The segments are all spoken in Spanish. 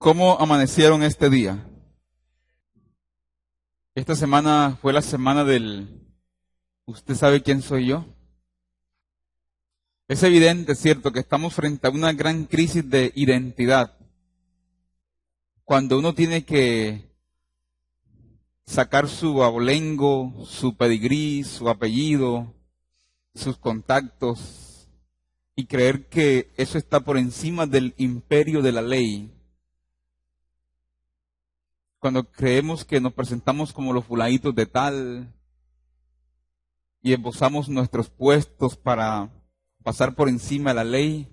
¿Cómo amanecieron este día? Esta semana fue la semana del ¿usted sabe quién soy yo? Es evidente, cierto, que estamos frente a una gran crisis de identidad. Cuando uno tiene que sacar su abolengo, su pedigrí, su apellido, sus contactos, y creer que eso está por encima del imperio de la ley. Cuando creemos que nos presentamos como los fulanitos de tal y esbozamos nuestros puestos para pasar por encima de la ley,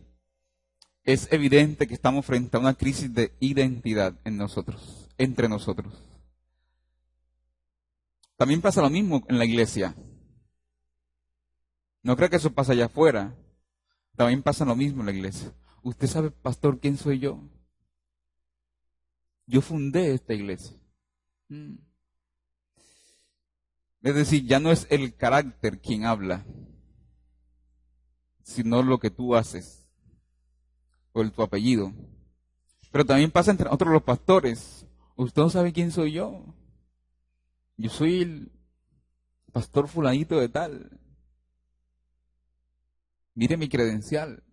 es evidente que estamos frente a una crisis de identidad en nosotros, entre nosotros. También pasa lo mismo en la iglesia. No creo que eso pasa allá afuera. También pasa lo mismo en la iglesia. ¿Usted sabe, pastor, quién soy yo? Yo fundé esta iglesia. Es decir, ya no es el carácter quien habla, sino lo que tú haces, o tu apellido. Pero también pasa entre nosotros los pastores. ¿Usted no sabe quién soy yo? Yo soy el pastor fulanito de tal. Mire mi credencial.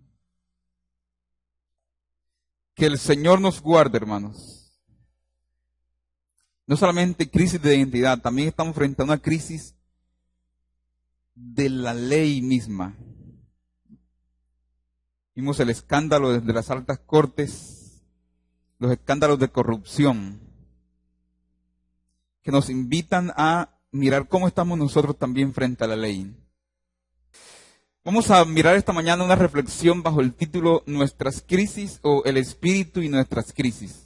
Que el Señor nos guarde, hermanos. No solamente crisis de identidad, también estamos frente a una crisis de la ley misma. Vimos el escándalo desde las altas cortes, los escándalos de corrupción, que nos invitan a mirar cómo estamos nosotros también frente a la ley. Vamos a mirar esta mañana una reflexión bajo el título Nuestras crisis o el espíritu y nuestras crisis.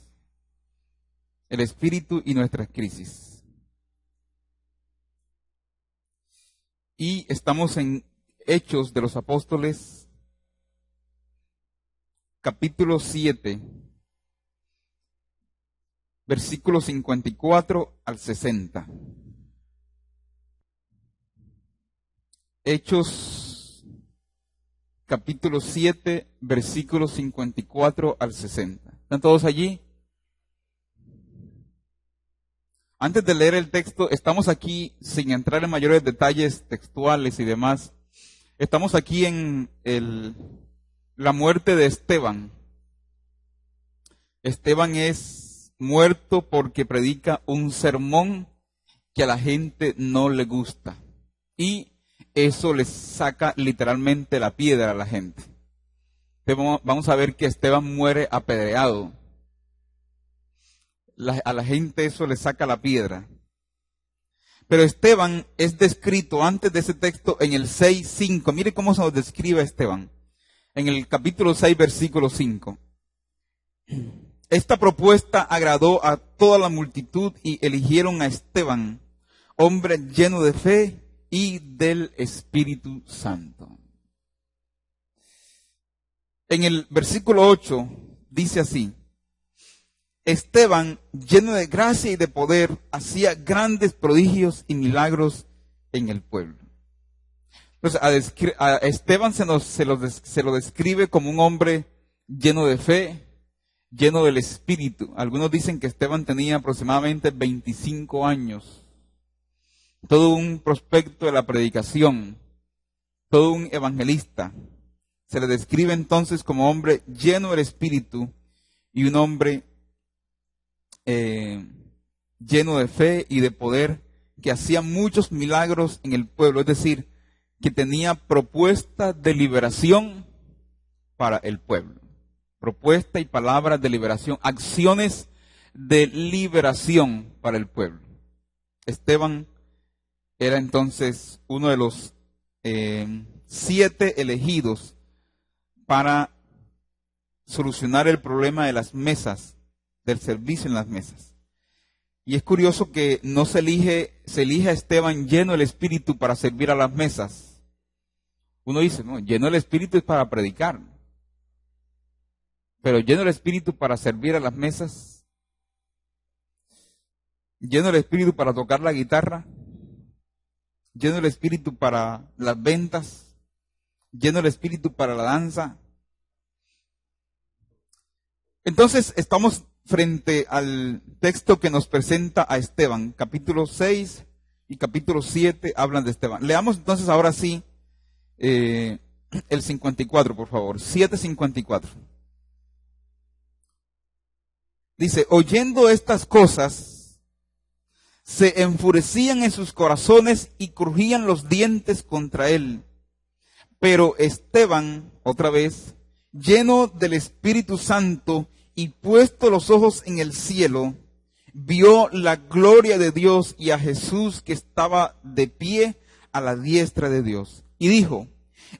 El espíritu y nuestras crisis. Y estamos en Hechos de los Apóstoles, capítulo 7, versículos 54 al 60. Hechos, capítulo 7, versículos 54 al 60. ¿Están todos allí? Antes de leer el texto, estamos aquí, sin entrar en mayores detalles textuales y demás, estamos aquí en la muerte de Esteban. Esteban es muerto porque predica un sermón que a la gente no le gusta. Y eso le saca literalmente la piedra a la gente. Vamos a ver que Esteban muere apedreado. A la gente eso le saca la piedra. Pero Esteban es descrito antes de ese texto en el 6:5. Mire cómo se nos describe Esteban. En el capítulo 6, versículo 5. Esta propuesta agradó a toda la multitud y eligieron a Esteban, hombre lleno de fe y del Espíritu Santo. En el versículo 8 dice así: Esteban, lleno de gracia y de poder, hacía grandes prodigios y milagros en el pueblo. Entonces, a Esteban se lo describe como un hombre lleno de fe, lleno del Espíritu. Algunos dicen que Esteban tenía aproximadamente 25 años. Todo un prospecto de la predicación, todo un evangelista. Se le describe entonces como hombre lleno del Espíritu y un hombre lleno de fe y de poder, que hacía muchos milagros en el pueblo, es decir, que tenía propuesta de liberación para el pueblo. Propuesta y palabras de liberación, acciones de liberación para el pueblo. Esteban era entonces uno de los 7 elegidos para solucionar el problema de las mesas, del servicio en las mesas. Y es curioso que no se elige a Esteban lleno del Espíritu para servir a las mesas. Uno dice, no, lleno del Espíritu es para predicar. Pero lleno del Espíritu para servir a las mesas, lleno del Espíritu para tocar la guitarra, lleno del Espíritu para las ventas, lleno del Espíritu para la danza. Entonces estamos frente al texto que nos presenta a Esteban. Capítulo 6 y capítulo 7 hablan de Esteban. Leamos entonces ahora sí el 54, por favor. 7:54. Dice, oyendo estas cosas, se enfurecían en sus corazones y crujían los dientes contra él. Pero Esteban, otra vez, lleno del Espíritu Santo y puesto los ojos en el cielo, vio la gloria de Dios y a Jesús que estaba de pie a la diestra de Dios. Y dijo,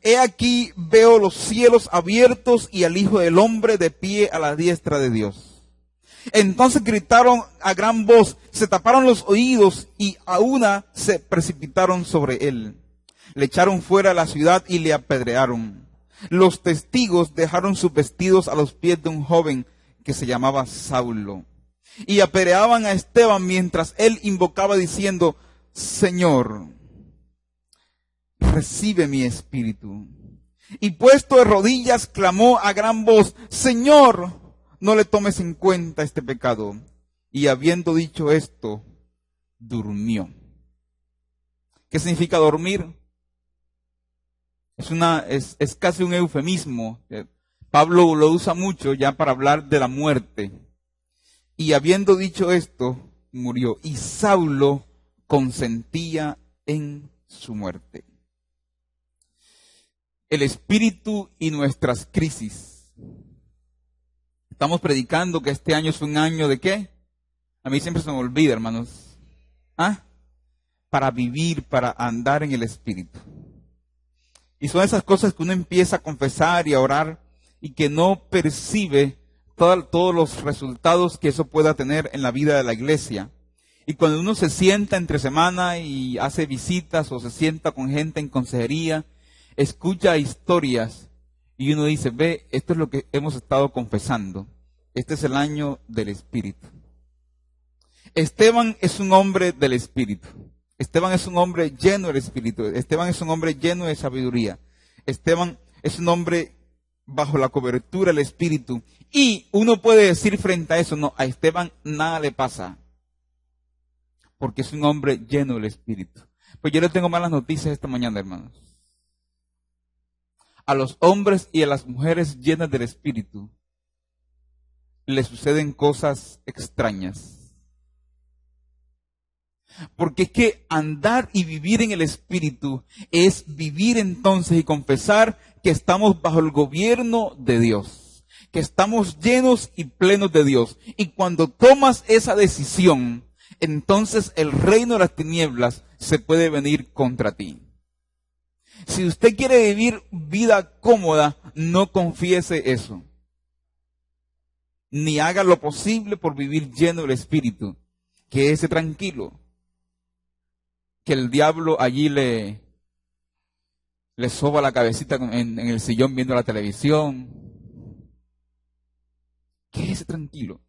he aquí veo los cielos abiertos y al Hijo del Hombre de pie a la diestra de Dios. Entonces gritaron a gran voz, se taparon los oídos y a una se precipitaron sobre él. Le echaron fuera de la ciudad y le apedrearon. Los testigos dejaron sus vestidos a los pies de un joven que se llamaba Saulo. Y apedreaban a Esteban mientras él invocaba diciendo, Señor, recibe mi espíritu. Y puesto de rodillas clamó a gran voz, Señor, no le tomes en cuenta este pecado. Y habiendo dicho esto, durmió. ¿Qué significa dormir? Es casi un eufemismo. Pablo lo usa mucho ya para hablar de la muerte. Y habiendo dicho esto, murió. Y Saulo consentía en su muerte. El espíritu y nuestras crisis. Estamos predicando que este año es un año de ¿qué? A mí siempre se me olvida, hermanos. Para vivir, para andar en el espíritu. Y son esas cosas que uno empieza a confesar y a orar y que no percibe todos los resultados que eso pueda tener en la vida de la iglesia. Y cuando uno se sienta entre semana y hace visitas o se sienta con gente en consejería, escucha historias y uno dice, ve, esto es lo que hemos estado confesando. Este es el año del Espíritu. Esteban es un hombre del Espíritu. Esteban es un hombre lleno del Espíritu. Esteban es un hombre lleno de sabiduría. Esteban es un hombre bajo la cobertura del Espíritu. Y uno puede decir frente a eso, no, a Esteban nada le pasa. Porque es un hombre lleno del Espíritu. Pues yo le tengo malas noticias esta mañana, hermanos. A los hombres y a las mujeres llenas del Espíritu les suceden cosas extrañas. Porque es que andar y vivir en el Espíritu es vivir entonces y confesar que estamos bajo el gobierno de Dios, que estamos llenos y plenos de Dios. Y cuando tomas esa decisión, entonces el reino de las tinieblas se puede venir contra ti. Si usted quiere vivir vida cómoda, no confiese eso. Ni haga lo posible por vivir lleno del Espíritu. Quédese tranquilo. Que el diablo allí le soba la cabecita en el sillón viendo la televisión. Quédese tranquilo.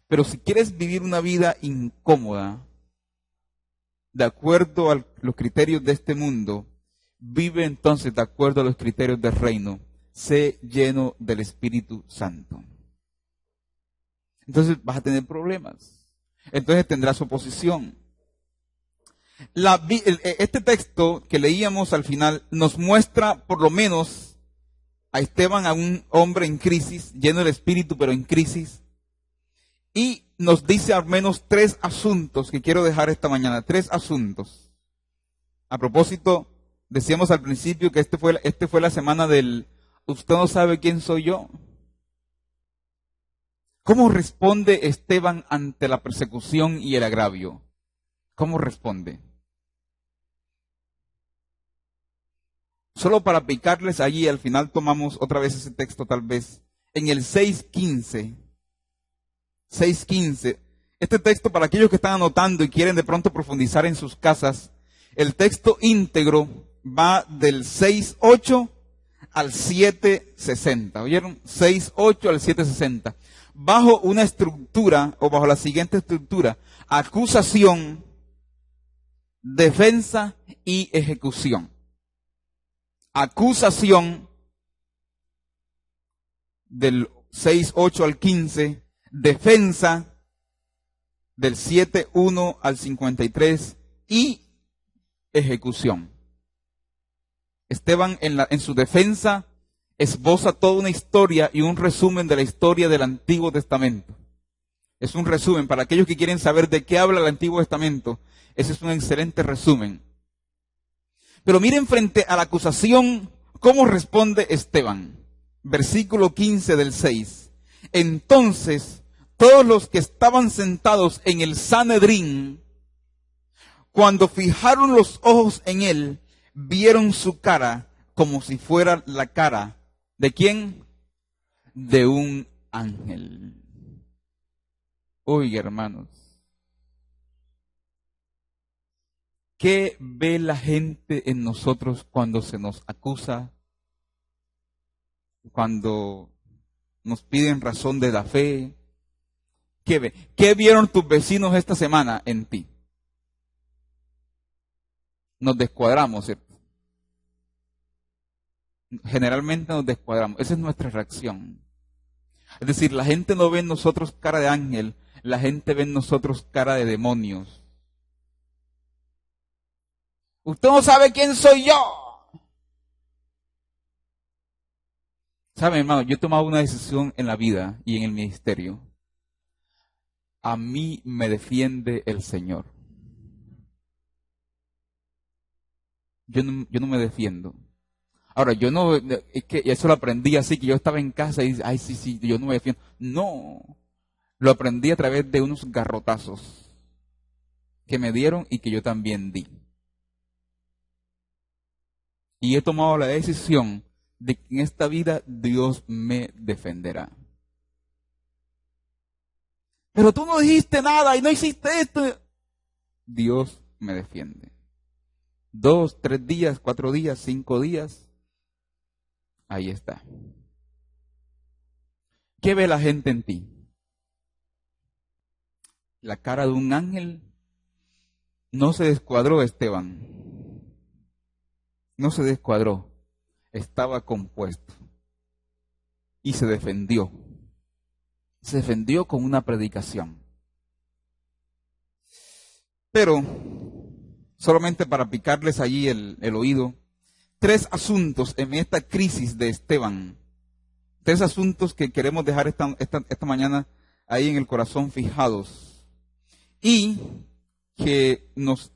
Pero si quieres vivir una vida incómoda, de acuerdo a los criterios de este mundo, vive entonces de acuerdo a los criterios del reino. Sé lleno del Espíritu Santo. Entonces vas a tener problemas. Entonces tendrás oposición. Este texto que leíamos al final nos muestra por lo menos a Esteban, a un hombre en crisis, lleno del Espíritu pero en crisis, y nos dice al menos 3 asuntos que quiero dejar esta mañana, 3 asuntos. A propósito, decíamos al principio que este fue la semana del ¿usted no sabe quién soy yo? ¿Cómo responde Esteban ante la persecución y el agravio? ¿Cómo responde? Solo para picarles allí, al final tomamos otra vez ese texto tal vez. En el 6:15. 6:15. Este texto, para aquellos que están anotando y quieren de pronto profundizar en sus casas, el texto íntegro va del 6:8 al 7:60. ¿Oyeron? 6:8 al 7:60. Bajo una estructura, o bajo la siguiente estructura: acusación, defensa y ejecución. Acusación del 6:8 al 15, defensa del 7:1 al 53 y ejecución. Esteban en su defensa esboza toda una historia y un resumen de la historia del Antiguo Testamento. Es un resumen para aquellos que quieren saber de qué habla el Antiguo Testamento. Ese es un excelente resumen. Pero miren frente a la acusación, ¿cómo responde Esteban? Versículo 15 del 6. Entonces, todos los que estaban sentados en el Sanedrín, cuando fijaron los ojos en él, vieron su cara como si fuera la cara ¿de quién? De un ángel. Oiga, hermanos, ¿qué ve la gente en nosotros cuando se nos acusa? Cuando nos piden razón de la fe. ¿Qué ve? ¿Qué vieron tus vecinos esta semana en ti? Nos descuadramos, ¿cierto? Generalmente nos descuadramos. Esa es nuestra reacción. Es decir, la gente no ve en nosotros cara de ángel, la gente ve en nosotros cara de demonios. Usted no sabe quién soy yo. ¿Sabe, hermano? Yo he tomado una decisión en la vida y en el ministerio. A mí me defiende el Señor. Yo no me defiendo. Ahora, yo no, es que eso lo aprendí así, que yo estaba en casa y, ay, sí, yo no me defiendo. No, lo aprendí a través de unos garrotazos que me dieron y que yo también di. Y he tomado la decisión de que en esta vida Dios me defenderá. Pero tú no dijiste nada y no hiciste esto. Dios me defiende. 2, 3 días, 4 días, 5 días. Ahí está. ¿Qué ve la gente en ti? La cara de un ángel. No se descuadró Esteban. No se descuadró. Estaba compuesto. Y se defendió. Se defendió con una predicación. Pero, solamente para picarles allí el oído, 3 asuntos en esta crisis de Esteban. 3 asuntos que queremos dejar esta mañana ahí en el corazón fijados. Y que nos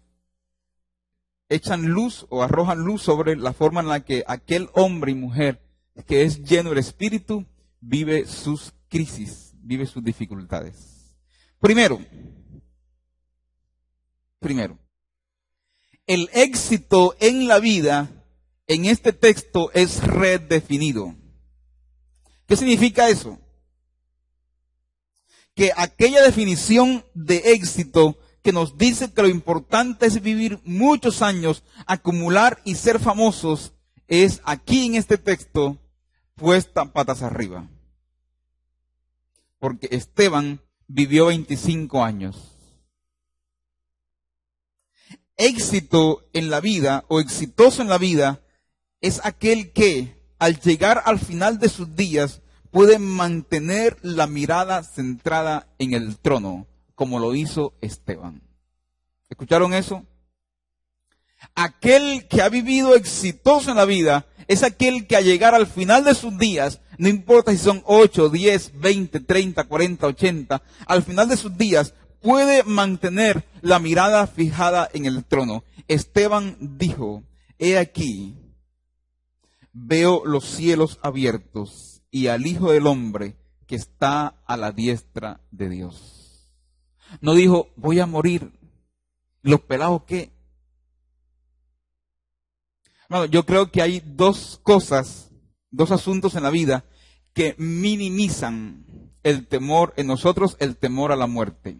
echan luz o arrojan luz sobre la forma en la que aquel hombre y mujer que es lleno del Espíritu vive sus crisis, vive sus dificultades. Primero, el éxito en la vida en este texto es redefinido. ¿Qué significa eso? Que aquella definición de éxito que nos dice que lo importante es vivir muchos años, acumular y ser famosos, es aquí en este texto puesta patas arriba. Porque Esteban vivió 25 años. Éxito en la vida o exitoso en la vida es aquel que al llegar al final de sus días puede mantener la mirada centrada en el trono, como lo hizo Esteban. ¿Escucharon eso? Aquel que ha vivido exitoso en la vida es aquel que al llegar al final de sus días, no importa si son 8, 10, 20, 30, 40, 80, al final de sus días puede mantener la mirada fijada en el trono. Esteban dijo, he aquí, veo los cielos abiertos y al Hijo del Hombre que está a la diestra de Dios. No dijo, voy a morir. ¿Los pelados qué? Bueno, yo creo que hay 2 cosas, 2 asuntos en la vida que minimizan el temor en nosotros, el temor a la muerte.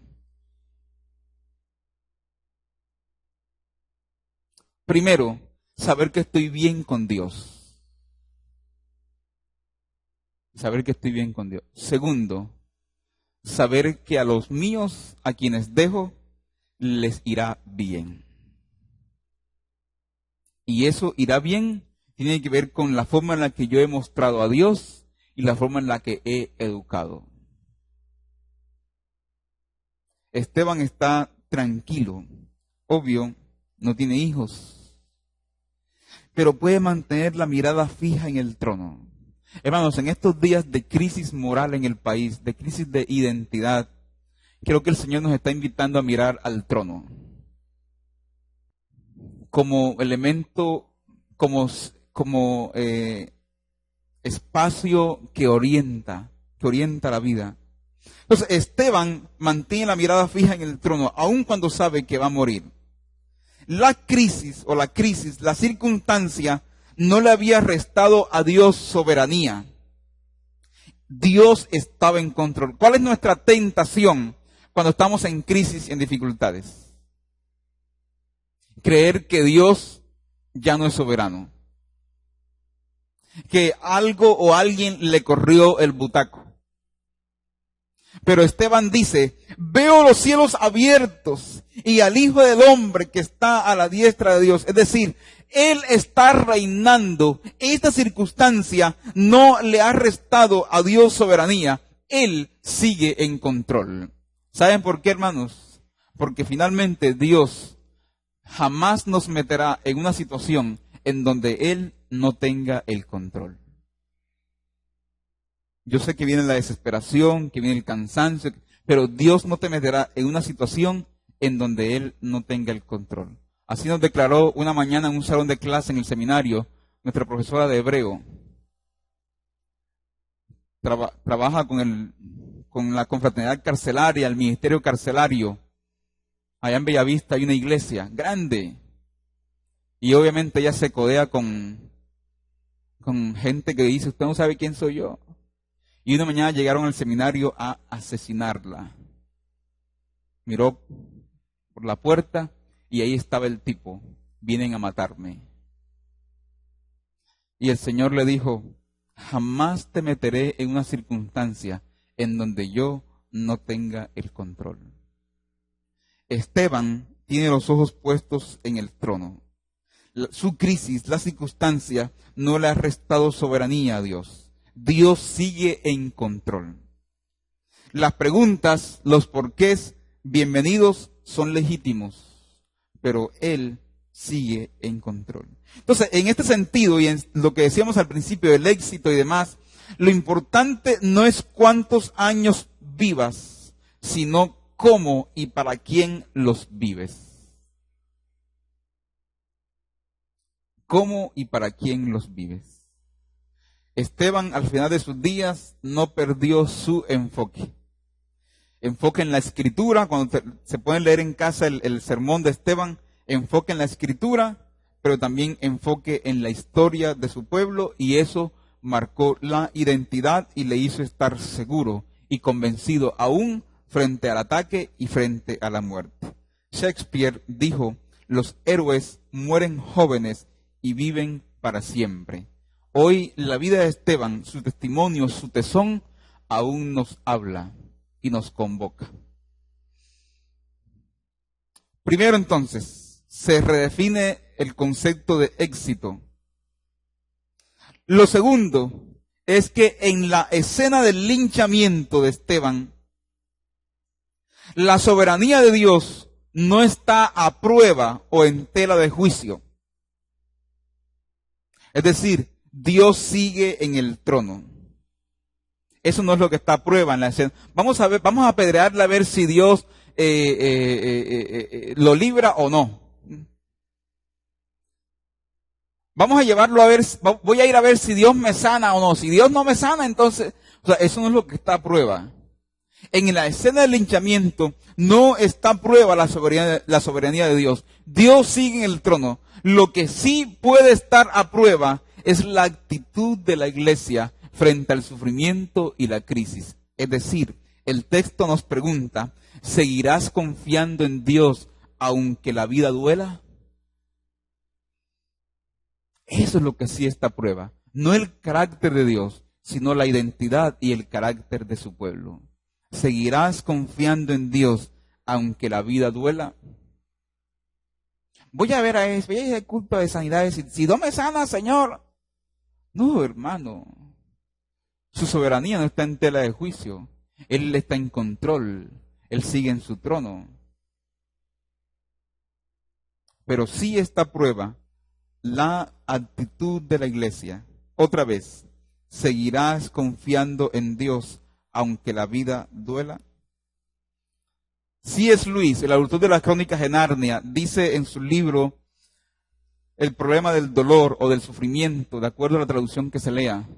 Primero, saber que estoy bien con Dios. Saber que estoy bien con Dios. Segundo, saber que a los míos, a quienes dejo, les irá bien. Y eso irá bien tiene que ver con la forma en la que yo he mostrado a Dios y la forma en la que he educado. Esteban está tranquilo. Obvio, no tiene hijos, pero puede mantener la mirada fija en el trono. Hermanos, en estos días de crisis moral en el país, de crisis de identidad, creo que el Señor nos está invitando a mirar al trono como elemento, como espacio que orienta la vida. Entonces, Esteban mantiene la mirada fija en el trono, aun cuando sabe que va a morir. La crisis, la circunstancia, no le había restado a Dios soberanía. Dios estaba en control. ¿Cuál es nuestra tentación cuando estamos en crisis y en dificultades? Creer que Dios ya no es soberano. Que algo o alguien le corrió el butaco. Pero Esteban dice, veo los cielos abiertos y al Hijo del Hombre que está a la diestra de Dios. Es decir, Él está reinando. Esta circunstancia no le ha restado a Dios soberanía. Él sigue en control. ¿Saben por qué, hermanos? Porque finalmente Dios jamás nos meterá en una situación en donde Él no tenga el control. Yo sé que viene la desesperación, que viene el cansancio, pero Dios no te meterá en una situación en donde Él no tenga el control. Así nos declaró una mañana en un salón de clase en el seminario nuestra profesora de hebreo. Trabaja con la confraternidad carcelaria, el ministerio carcelario. Allá en Bellavista hay una iglesia grande. Y obviamente ella se codea con gente que dice, usted no sabe quién soy yo. Y una mañana llegaron al seminario a asesinarla. Miró por la puerta y ahí estaba el tipo. Vienen a matarme. Y el Señor le dijo, jamás te meteré en una circunstancia en donde yo no tenga el control. Esteban tiene los ojos puestos en el trono. Su crisis, la circunstancia, no le ha restado soberanía a Dios. Dios sigue en control. Las preguntas, los porqués, bienvenidos, son legítimos, pero Él sigue en control. Entonces, en este sentido, y en lo que decíamos al principio del éxito y demás, lo importante no es cuántos años vivas, sino cómo y para quién los vives. ¿Cómo y para quién los vives? Esteban, al final de sus días, no perdió su enfoque. Enfoque en la Escritura. Cuando se pueden leer en casa el sermón de Esteban, enfoque en la Escritura, pero también enfoque en la historia de su pueblo, y eso marcó la identidad y le hizo estar seguro y convencido aún frente al ataque y frente a la muerte. Shakespeare dijo, los héroes mueren jóvenes y viven para siempre. Hoy la vida de Esteban, su testimonio, su tesón, aún nos habla y nos convoca. Primero entonces, se redefine el concepto de éxito. Lo segundo es que en la escena del linchamiento de Esteban, la soberanía de Dios no está a prueba o en tela de juicio. Es decir, Dios sigue en el trono. Eso no es lo que está a prueba en la escena. Vamos a apedrearle a ver si Dios lo libra o no. Vamos a llevarlo a ver, voy a ir a ver si Dios me sana o no. Si Dios no me sana, entonces, eso no es lo que está a prueba. En la escena del linchamiento no está a prueba la soberanía de Dios. Dios sigue en el trono. Lo que sí puede estar a prueba es la actitud de la iglesia frente al sufrimiento y la crisis. Es decir, el texto nos pregunta, ¿seguirás confiando en Dios aunque la vida duela? Eso es lo que sí está a prueba. No el carácter de Dios, sino la identidad y el carácter de su pueblo. ¿Seguirás confiando en Dios aunque la vida duela? Voy a ver a eso, voy a ir al culto de sanidad y decir, si no me sana, Señor. No, hermano. Su soberanía no está en tela de juicio. Él está en control. Él sigue en su trono. Pero sí está a prueba la actitud de la iglesia. Otra vez, ¿seguirás confiando en Dios aunque la vida duela? C.S. Lewis, el autor de las Crónicas de Narnia, dice en su libro El problema del dolor o del sufrimiento, de acuerdo a la traducción que se lea,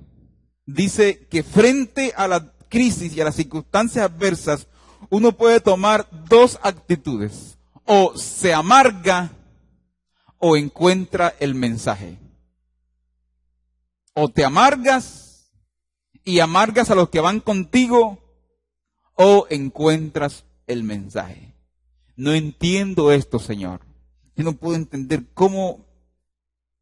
dice que frente a la crisis y a las circunstancias adversas, uno puede tomar dos actitudes: o se amarga o encuentra el mensaje. O te amargas y amargas a los que van contigo, o encuentras el mensaje. No entiendo esto, Señor. Yo no puedo entender cómo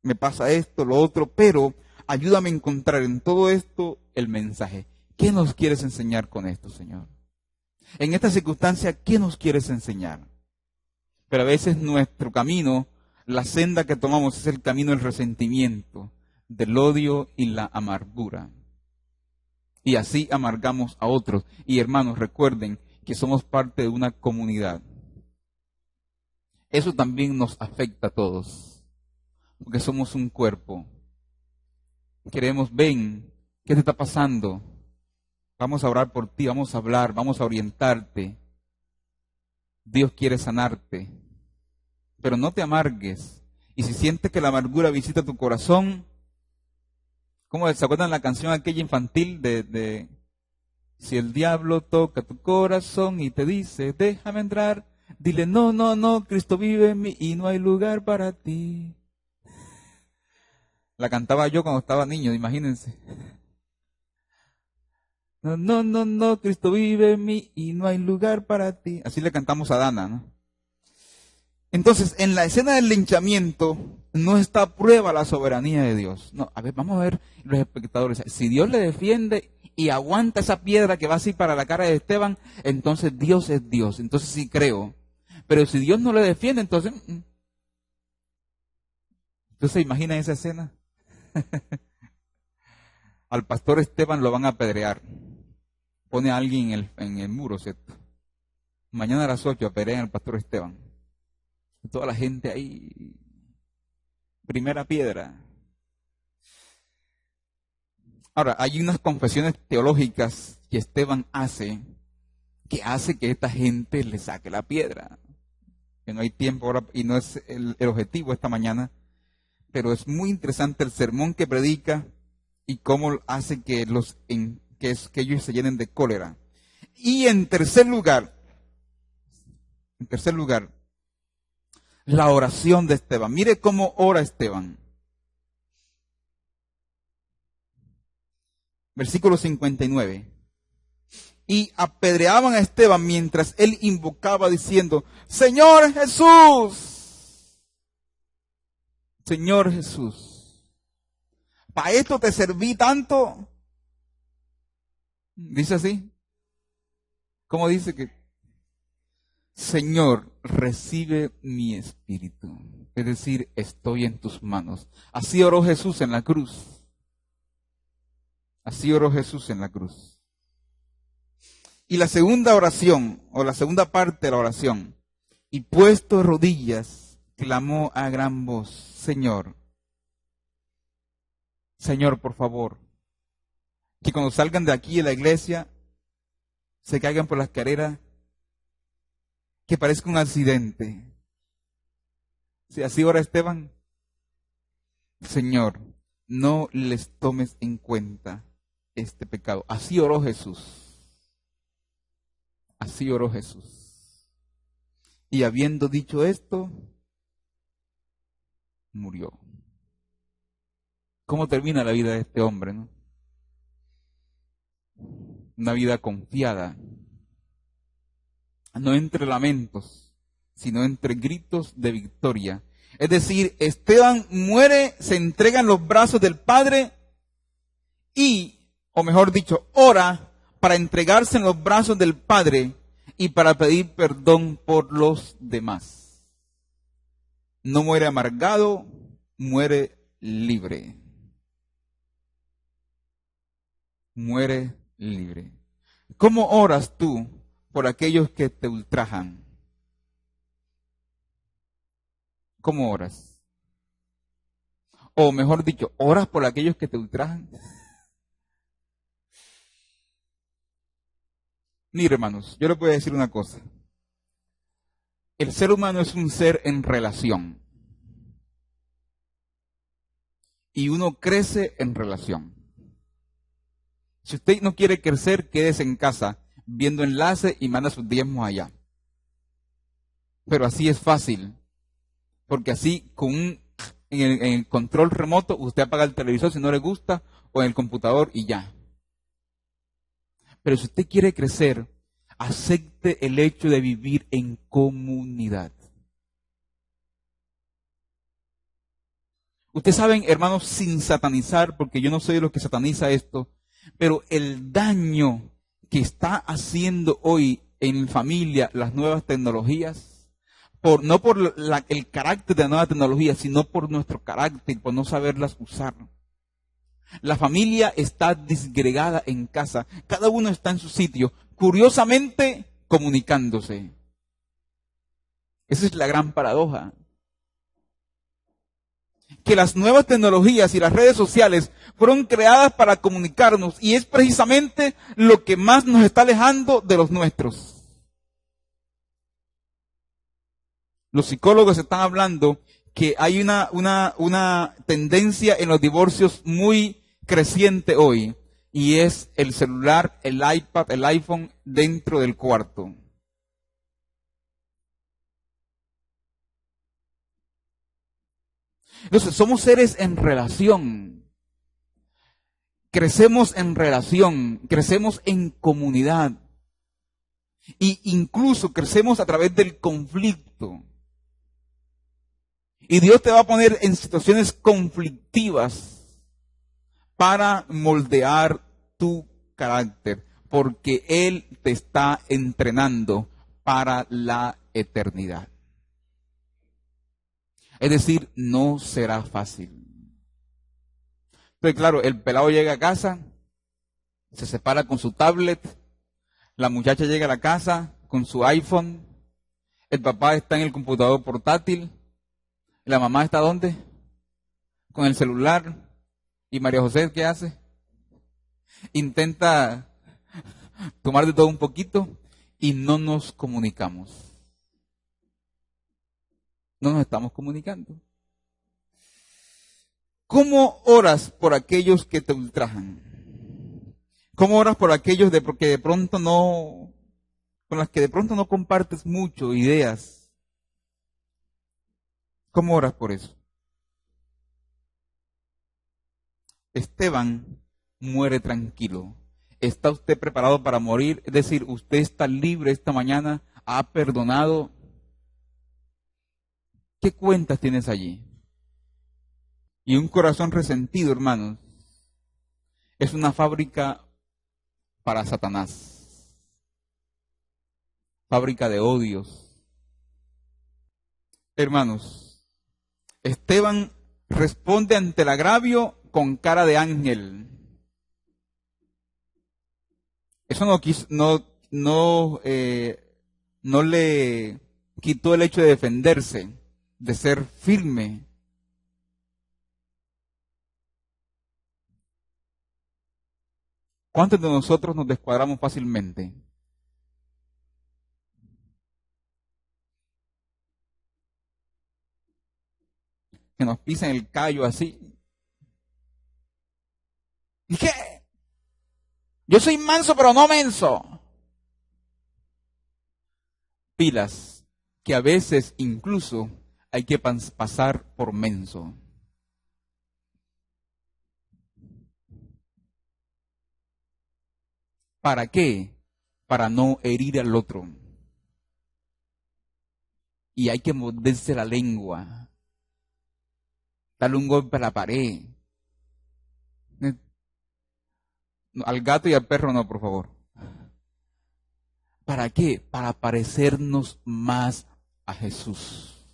me pasa esto, lo otro, pero ayúdame a encontrar en todo esto el mensaje. ¿Qué nos quieres enseñar con esto, Señor? En esta circunstancia, ¿qué nos quieres enseñar? Pero a veces nuestro camino, la senda que tomamos, es el camino del resentimiento, del odio y la amargura. Y así amargamos a otros. Y hermanos, recuerden que somos parte de una comunidad. Eso también nos afecta a todos, porque somos un cuerpo. Queremos, ven, ¿qué te está pasando? Vamos a orar por ti, vamos a hablar, vamos a orientarte. Dios quiere sanarte, pero no te amargues. Y si sientes que la amargura visita tu corazón, ¿cómo se acuerdan la canción aquella infantil de si el diablo toca tu corazón y te dice, déjame entrar, dile, no, no, no, Cristo vive en mí y no hay lugar para ti? La cantaba yo cuando estaba niño, imagínense. No, no, no, no, Cristo vive en mí y no hay lugar para ti. Así le cantamos a Dana, ¿no? Entonces, en la escena del linchamiento no está a prueba la soberanía de Dios. No, a ver, vamos a ver los espectadores. Si Dios le defiende y aguanta esa piedra que va así para la cara de Esteban, entonces Dios es Dios. Entonces sí creo. Pero si Dios no le defiende, entonces... Entonces, ¿imagina esa escena? Al pastor Esteban lo van a apedrear. Pone a alguien en el muro, ¿cierto? Mañana a las 8 apedrean al pastor Esteban. Toda la gente ahí. Primera piedra. Ahora, hay unas confesiones teológicas que Esteban hace que esta gente le saque la piedra. Que no hay tiempo ahora y no es el objetivo esta mañana, pero es muy interesante el sermón que predica y cómo hace que ellos se llenen de cólera. Y en tercer lugar, la oración de Esteban. Mire cómo ora Esteban. Versículo 59. Y apedreaban a Esteban mientras él invocaba diciendo, Señor Jesús, Señor Jesús, ¿para esto te serví tanto? Dice así. ¿Cómo dice que? Señor, recibe mi espíritu. Es decir, estoy en tus manos. Así oró Jesús en la cruz. Así oró Jesús en la cruz. Y la segunda oración, o la segunda parte de la oración, y puesto de rodillas, clamó a gran voz, Señor, Señor, por favor, que cuando salgan de aquí de la iglesia, se caigan por las escaleras, que parezca un accidente. Si así ora Esteban, Señor, no les tomes en cuenta este pecado. Así oró Jesús. Así oró Jesús. Y habiendo dicho esto, murió. ¿Cómo termina la vida de este hombre, no? Una vida confiada. No entre lamentos, sino entre gritos de victoria. Es decir, Esteban muere, se entrega en los brazos del Padre y, o mejor dicho, ora para entregarse en los brazos del Padre y para pedir perdón por los demás. No muere amargado, muere libre. Muere libre. ¿Cómo oras tú por aquellos que te ultrajan. ¿Cómo oras? O mejor dicho, ¿oras por aquellos que te ultrajan? Mire, hermanos, yo les voy a decir una cosa. El ser humano es un ser en relación. Y uno crece en relación. Si usted no quiere crecer, quédese en casa viendo enlace y manda sus diezmos allá. Pero así es fácil. Porque así, en el control remoto, usted apaga el televisor si no le gusta, o en el computador y ya. Pero si usted quiere crecer, acepte el hecho de vivir en comunidad. Ustedes saben, hermanos, sin satanizar, porque yo no soy de los que sataniza esto, pero el daño que está haciendo hoy en familia las nuevas tecnologías, no por el carácter de la nueva tecnología, sino por nuestro carácter, por no saberlas usar. La familia está disgregada en casa, cada uno está en su sitio, curiosamente comunicándose. Esa es la gran paradoja. Que las nuevas tecnologías y las redes sociales fueron creadas para comunicarnos y es precisamente lo que más nos está alejando de los nuestros. Los psicólogos están hablando que hay una tendencia en los divorcios muy creciente hoy y es el celular, el iPad, el iPhone dentro del cuarto. Entonces, somos seres en relación. Crecemos en relación, crecemos en comunidad. E incluso crecemos a través del conflicto. Y Dios te va a poner en situaciones conflictivas para moldear tu carácter, porque Él te está entrenando para la eternidad. Es decir, no será fácil. Entonces, claro, el pelado llega a casa, se separa con su tablet, la muchacha llega a la casa con su iPhone, el papá está en el computador portátil, la mamá está ¿dónde? Con el celular. ¿Y María José qué hace? Intenta tomar de todo un poquito y no nos comunicamos. No nos estamos comunicando. ¿Cómo oras por aquellos que te ultrajan? ¿Cómo oras por aquellos con las que de pronto no compartes mucho ideas? ¿Cómo oras por eso? Esteban muere tranquilo. ¿Está usted preparado para morir? Es decir, usted está libre esta mañana, ha perdonado. ¿Qué cuentas tienes allí? Y un corazón resentido, hermanos, es una fábrica para Satanás. Fábrica de odios. Hermanos, Esteban responde ante el agravio con cara de ángel. Eso no le quitó el hecho de defenderse, de ser firme. ¿Cuántos de nosotros nos descuadramos fácilmente? Que nos pisan el callo así. ¿Y qué? Yo soy manso, pero no menso. Pilas, que a veces incluso hay que pasar por menso. ¿Para qué? Para no herir al otro. Y hay que morderse la lengua. Darle un golpe a la pared. Al gato y al perro no, por favor. ¿Para qué? Para parecernos más a Jesús.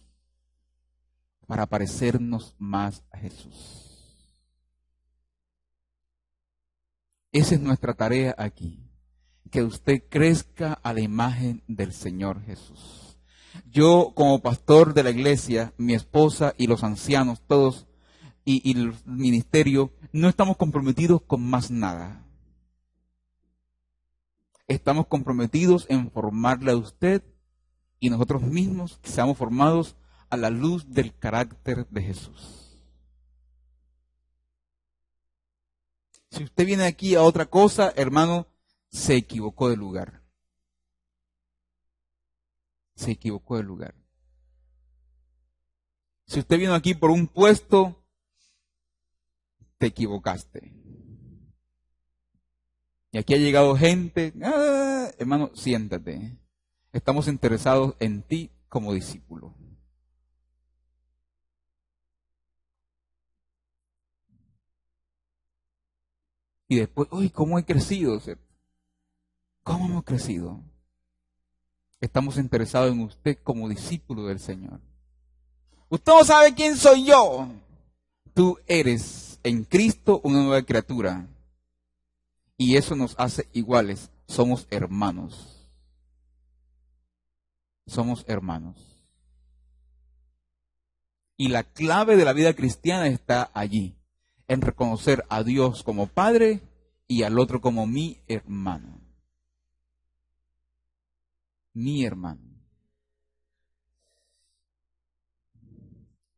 Para parecernos más a Jesús. Esa es nuestra tarea aquí. que usted crezca a la imagen del Señor Jesús. Yo, como pastor de la iglesia, mi esposa y los ancianos, todos, y el ministerio, no estamos comprometidos con más nada. Estamos comprometidos en formarle a usted y nosotros mismos que seamos formados a la luz del carácter de Jesús. Si usted viene aquí a otra cosa, hermano, se equivocó de lugar. Se equivocó de lugar. Si usted vino aquí por un puesto, te equivocaste. Y aquí ha llegado gente, hermano, siéntate. Estamos interesados en ti como discípulo. Y después, uy, ¿cómo he crecido? ¿Cómo hemos crecido? Estamos interesados en usted como discípulo del Señor. Usted no sabe quién soy yo. Tú eres en Cristo una nueva criatura. Y eso nos hace iguales. Somos hermanos. Somos hermanos. Y la clave de la vida cristiana está allí, en reconocer a Dios como Padre y al otro como mi hermano. Mi hermano.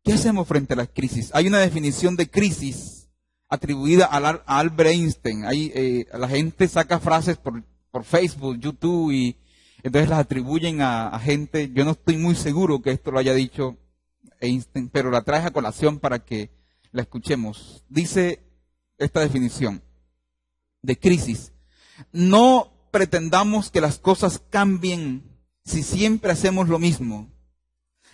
¿Qué hacemos frente a las crisis? Hay una definición de crisis atribuida a Albert Einstein. La gente saca frases por Facebook, YouTube, y entonces las atribuyen a gente. Yo no estoy muy seguro que esto lo haya dicho Einstein, pero la traes a colación para que la escuchemos. Dice esta definición de crisis: no pretendamos que las cosas cambien si siempre hacemos lo mismo.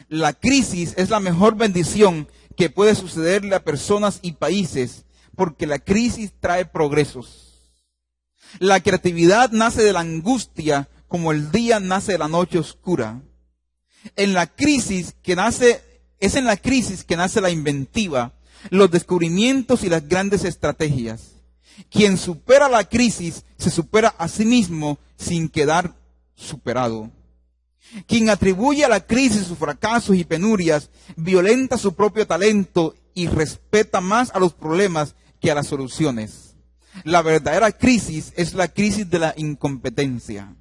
La crisis es la mejor bendición que puede sucederle a personas y países, porque la crisis trae progresos. La creatividad nace de la angustia, como el día nace de la noche oscura. Es en la crisis que nace la inventiva, los descubrimientos y las grandes estrategias. Quien supera la crisis se supera a sí mismo sin quedar superado. Quien atribuye a la crisis sus fracasos y penurias, violenta su propio talento y respeta más a los problemas que a las soluciones. La verdadera crisis es la crisis de la incompetencia.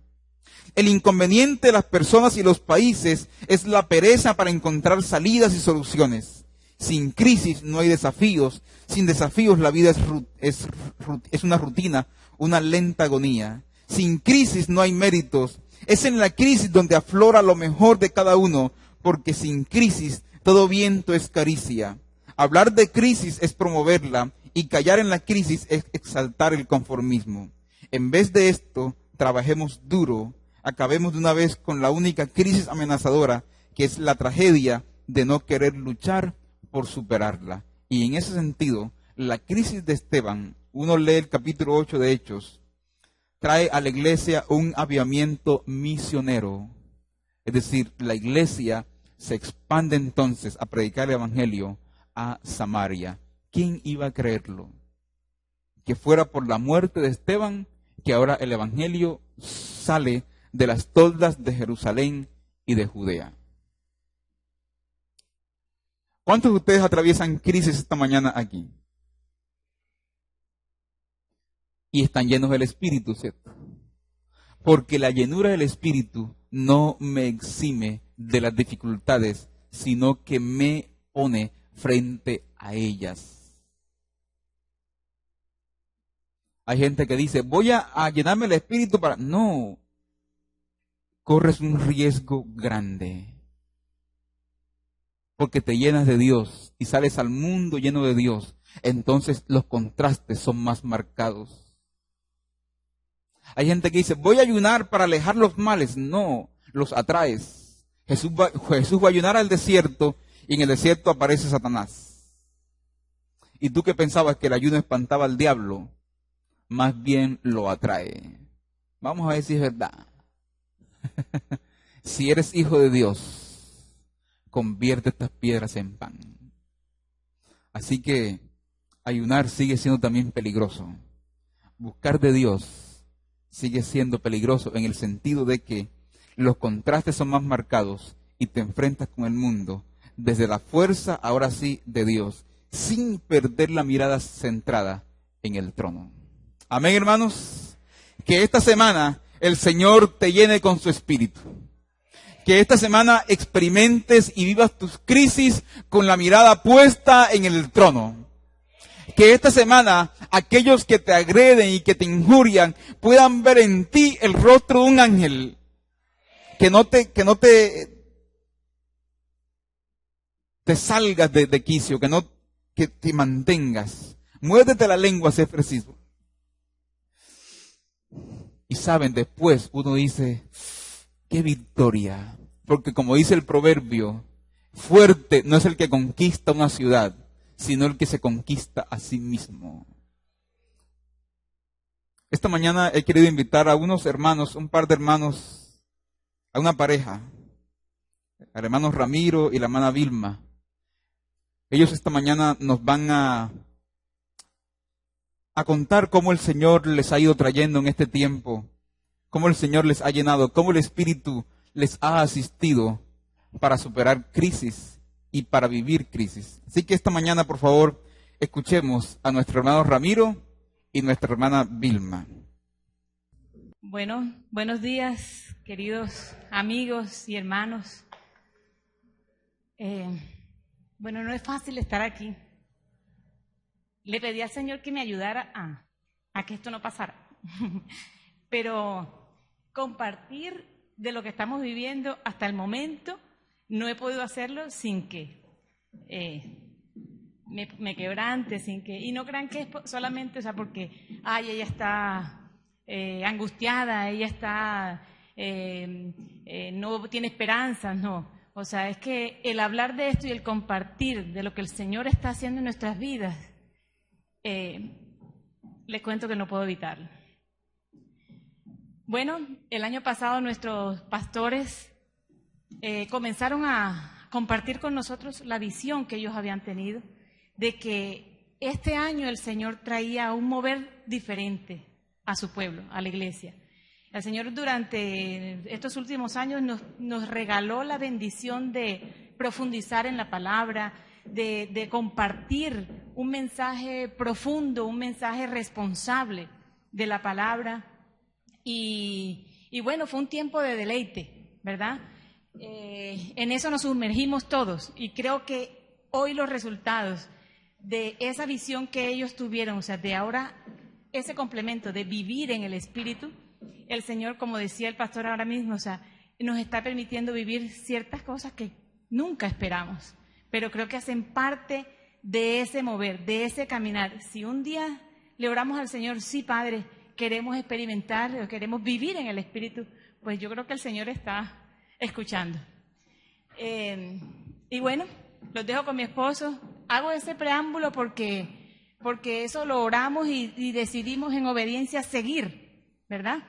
El inconveniente de las personas y los países es la pereza para encontrar salidas y soluciones. Sin crisis no hay desafíos. Sin desafíos la vida es una rutina, una lenta agonía. Sin crisis no hay méritos. Es en la crisis donde aflora lo mejor de cada uno, porque sin crisis todo viento es caricia. Hablar de crisis es promoverla, y callar en la crisis es exaltar el conformismo. En vez de esto, trabajemos duro, acabemos de una vez con la única crisis amenazadora, que es la tragedia de no querer luchar por superarla. Y en ese sentido, la crisis de Esteban, uno lee el capítulo 8 de Hechos, trae a la iglesia un avivamiento misionero. Es decir, la iglesia se expande entonces a predicar el evangelio a Samaria. ¿Quién iba a creerlo? Que fuera por la muerte de Esteban, que ahora el evangelio sale de las toldas de Jerusalén y de Judea. ¿Cuántos de ustedes atraviesan crisis esta mañana aquí? Y están llenos del Espíritu, ¿cierto? Porque la llenura del Espíritu no me exime de las dificultades, sino que me pone frente a ellas. Hay gente que dice, voy a llenarme el Espíritu para... No, corres un riesgo grande. Porque te llenas de Dios y sales al mundo lleno de Dios. Entonces los contrastes son más marcados. Hay gente que dice, voy a ayunar para alejar los males. No, los atraes. Jesús va a ayunar al desierto y en el desierto aparece Satanás. Y tú que pensabas que el ayuno espantaba al diablo, más bien lo atrae. Vamos a ver si es verdad. Si eres hijo de Dios, convierte estas piedras en pan. Así que ayunar sigue siendo también peligroso. Buscar de Dios sigue siendo peligroso en el sentido de que los contrastes son más marcados y te enfrentas con el mundo desde la fuerza, ahora sí, de Dios, sin perder la mirada centrada en el trono. Amén, hermanos. Que esta semana el Señor te llene con su espíritu. Que esta semana experimentes y vivas tus crisis con la mirada puesta en el trono. Que esta semana aquellos que te agreden y que te injurian puedan ver en ti el rostro de un ángel. Que no te salgas de quicio, que te mantengas. Muérdete la lengua si es preciso. Y saben, después uno dice, ¡qué victoria! Porque como dice el proverbio, fuerte no es el que conquista una ciudad, sino el que se conquista a sí mismo. Esta mañana he querido invitar a unos hermanos, un par de hermanos, a una pareja, al hermano Ramiro y la hermana Vilma. Ellos esta mañana nos van a contar cómo el Señor les ha ido trayendo en este tiempo, cómo el Señor les ha llenado, cómo el Espíritu les ha asistido para superar crisis y para vivir crisis. Así que esta mañana, por favor, escuchemos a nuestro hermano Ramiro y nuestra hermana Vilma. Bueno, buenos días, queridos amigos y hermanos. Bueno, no es fácil estar aquí. Le pedí al Señor que me ayudara a que esto no pasara. Pero compartir de lo que estamos viviendo hasta el momento, no he podido hacerlo sin que me quebrante, y no crean que es solamente, porque ella está angustiada, ella está no tiene esperanzas, no. O sea, es que el hablar de esto y el compartir de lo que el Señor está haciendo en nuestras vidas, les cuento que no puedo evitarlo. Bueno, el año pasado nuestros pastores comenzaron a compartir con nosotros la visión que ellos habían tenido de que este año el Señor traía un mover diferente a su pueblo, a la iglesia. El Señor durante estos últimos años nos regaló la bendición de profundizar en la palabra, de compartir un mensaje profundo, un mensaje responsable de la palabra. Y bueno, fue un tiempo de deleite, ¿verdad? En eso nos sumergimos todos y creo que hoy los resultados de esa visión que ellos tuvieron, o sea, de ahora ese complemento de vivir en el Espíritu, el Señor, como decía el pastor ahora mismo, o sea, nos está permitiendo vivir ciertas cosas que nunca esperamos, pero creo que hacen parte de ese mover, de ese caminar. Si un día le oramos al Señor, sí, Padre, queremos experimentar, queremos vivir en el Espíritu, pues yo creo que el Señor está escuchando. Y bueno, los dejo con mi esposo. Hago ese preámbulo porque eso lo oramos y decidimos en obediencia seguir, ¿verdad?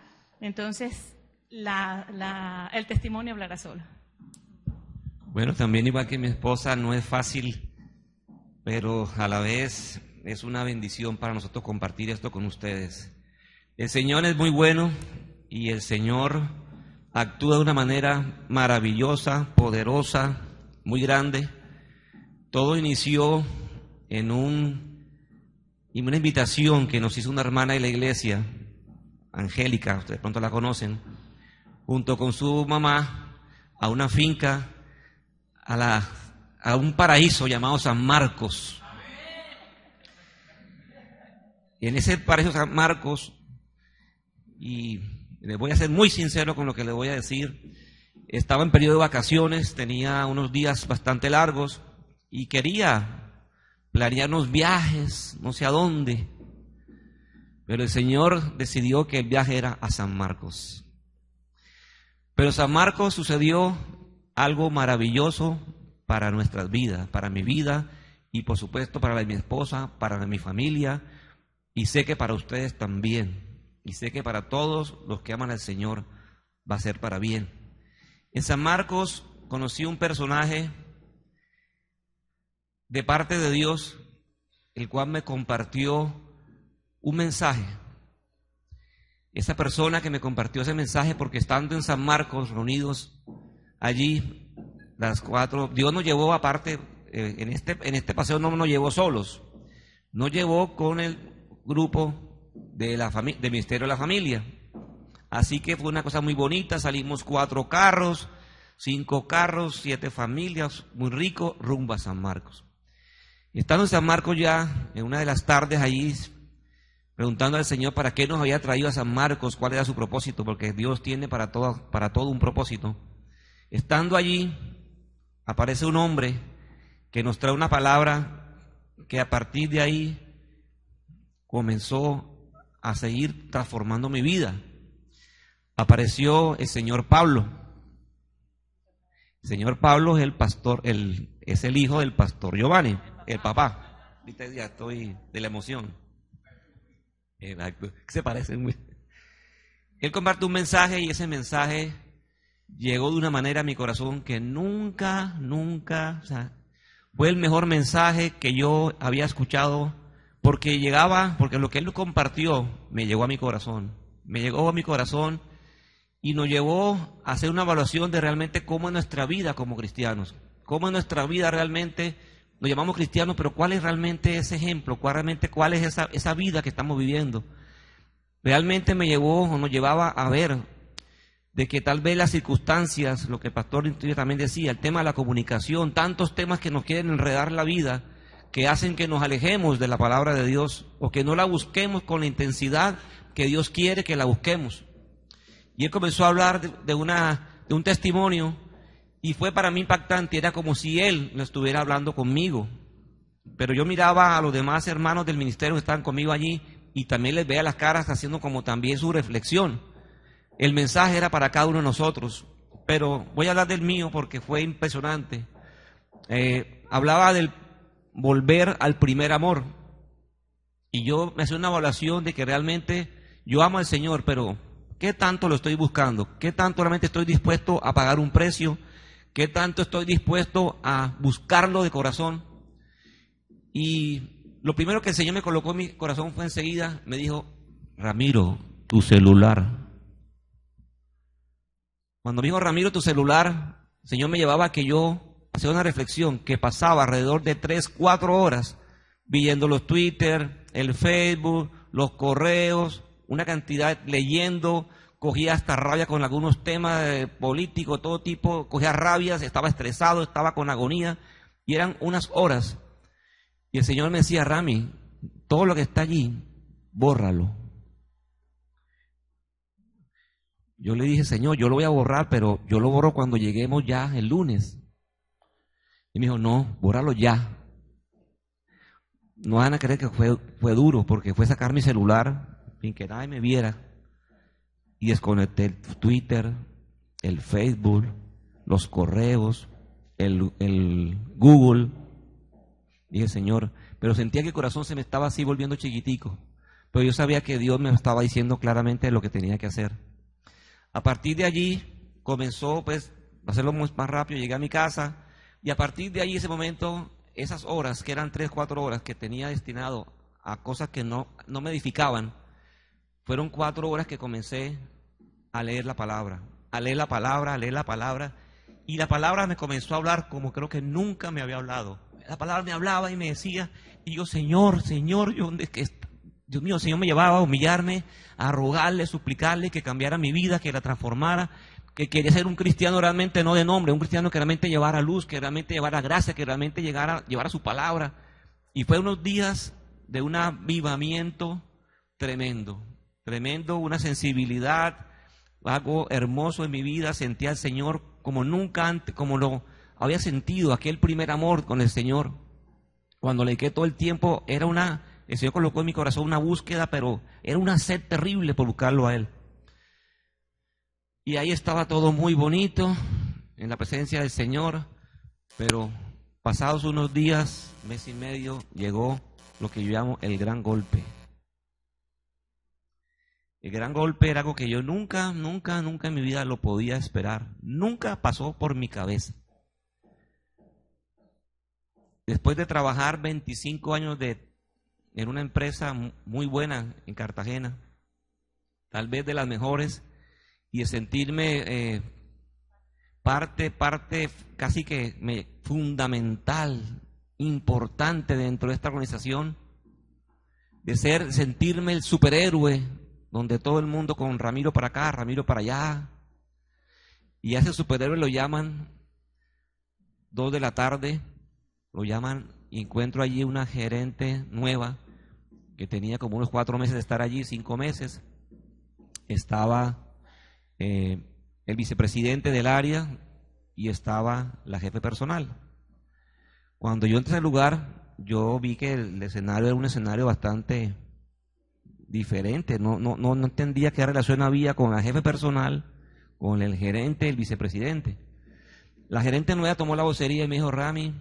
Entonces, el testimonio hablará solo. Bueno, también igual que mi esposa, no es fácil, pero a la vez es una bendición para nosotros compartir esto con ustedes. El Señor es muy bueno y el Señor actúa de una manera maravillosa, poderosa, muy grande. Todo inició en una invitación que nos hizo una hermana de la iglesia, Angélica, ustedes pronto la conocen, junto con su mamá, a una finca, a un paraíso llamado San Marcos. Y en ese paraíso San Marcos, y les voy a ser muy sincero con lo que les voy a decir, estaba en periodo de vacaciones, tenía unos días bastante largos y quería planear unos viajes, no sé a dónde, pero el Señor decidió que el viaje era a San Marcos. Pero en San Marcos sucedió algo maravilloso para nuestras vidas, para mi vida y por supuesto para la de mi esposa, para la de mi familia, y sé que para ustedes también. Y sé que para todos los que aman al Señor va a ser para bien. En San Marcos conocí un personaje de parte de Dios, el cual me compartió un mensaje. esa persona que me compartió ese mensaje, porque estando en San Marcos, reunidos allí, las 4, Dios nos llevó aparte, en este paseo no nos llevó solos, nos llevó con el grupo del Ministerio de la Familia. Así que fue una cosa muy bonita, salimos 4 carros, 5 carros, 7 familias, muy rico, rumbo a San Marcos. Estando en San Marcos ya, en una de las tardes allí, preguntando al Señor para qué nos había traído a San Marcos, cuál era su propósito, porque Dios tiene para todo un propósito. Estando allí, aparece un hombre que nos trae una palabra que a partir de ahí comenzó a seguir transformando mi vida. Apareció el señor Pablo. El señor Pablo es el pastor, es el hijo del pastor Giovanni, el papá. Ahorita ya estoy de la emoción. Exacto. Se parecen muy. Él comparte un mensaje y ese mensaje llegó de una manera a mi corazón que nunca, o sea, fue el mejor mensaje que yo había escuchado, porque lo que él compartió me llegó a mi corazón. Me llegó a mi corazón y nos llevó a hacer una evaluación de realmente cómo es nuestra vida como cristianos, cómo es nuestra vida realmente. Nos llamamos cristianos, pero ¿cuál es realmente ese ejemplo? ¿Cuál es esa vida que estamos viviendo? Realmente me llevó o nos llevaba a ver de que tal vez las circunstancias, lo que el pastor también decía, el tema de la comunicación, tantos temas que nos quieren enredar la vida, que hacen que nos alejemos de la palabra de Dios o que no la busquemos con la intensidad que Dios quiere que la busquemos. Y él comenzó a hablar de un testimonio. Y fue para mí impactante, era como si él no estuviera hablando conmigo. Pero yo miraba a los demás hermanos del ministerio que estaban conmigo allí y también les veía las caras haciendo como también su reflexión. El mensaje era para cada uno de nosotros, pero voy a hablar del mío porque fue impresionante. Hablaba del volver al primer amor. Y yo me hacía una evaluación de que realmente yo amo al Señor, pero ¿qué tanto lo estoy buscando? ¿Qué tanto realmente estoy dispuesto a pagar un precio? ¿Qué tanto estoy dispuesto a buscarlo de corazón? Y lo primero que el Señor me colocó en mi corazón fue enseguida, me dijo, Ramiro, tu celular. Cuando me dijo, Ramiro, tu celular, el Señor me llevaba a que yo hacía una reflexión que pasaba alrededor de 3, 4 horas viendo los Twitter, el Facebook, los correos, una cantidad leyendo. Cogía hasta rabia con algunos temas políticos, todo tipo, cogía rabias, estaba estresado, estaba con agonía, y eran unas horas. Y el Señor me decía, Rami, todo lo que está allí, bórralo. Yo le dije, Señor, yo lo voy a borrar, pero yo lo borro cuando lleguemos ya el lunes. Y me dijo, no, bórralo ya. No van a creer que fue duro, porque fue sacar mi celular sin que nadie me viera. Y desconecté el Twitter, el Facebook, los correos, el Google. Dije, Señor, pero sentía que el corazón se me estaba así volviendo chiquitico. Pero yo sabía que Dios me estaba diciendo claramente lo que tenía que hacer. A partir de allí comenzó, pues, a hacerlo más rápido, llegué a mi casa. Y a partir de allí, ese momento, esas horas, que eran 3, 4 horas que tenía destinado a cosas que no me edificaban, fueron 4 horas que comencé a leer la palabra, y la palabra me comenzó a hablar como creo que nunca me había hablado. La palabra me hablaba y me decía, y yo, Señor, Dios mío, el Señor me llevaba a humillarme, a rogarle, suplicarle que cambiara mi vida, que la transformara, que quería ser un cristiano realmente no de nombre, un cristiano que realmente llevara luz, que realmente llevara gracia, que realmente llevara su palabra. Y fue unos días de un avivamiento tremendo, una sensibilidad, algo hermoso en mi vida. Sentí al Señor como nunca antes, como lo había sentido, aquel primer amor con el Señor. Cuando le dediqué todo el tiempo, el Señor colocó en mi corazón una búsqueda, pero era una sed terrible por buscarlo a Él. Y ahí estaba todo muy bonito, en la presencia del Señor, pero pasados unos días, mes y medio, llegó lo que yo llamo el gran golpe. El gran golpe era algo que yo nunca en mi vida lo podía esperar. Nunca pasó por mi cabeza. Después de trabajar 25 años en una empresa muy buena en Cartagena, tal vez de las mejores, y de sentirme parte casi que fundamental, importante dentro de esta organización, de sentirme el superhéroe, donde todo el mundo con Ramiro para acá, Ramiro para allá, y a ese superhéroe lo llaman 2 de la tarde, lo llaman, y encuentro allí una gerente nueva, que tenía como unos 4 meses de estar allí, 5 meses, estaba el vicepresidente del área y estaba la jefe personal. Cuando yo entré al lugar, yo vi que el escenario era un escenario bastante diferente. No entendía qué relación había con la jefe personal, con el gerente y el vicepresidente. La gerente nueva tomó la vocería y me dijo: Rami,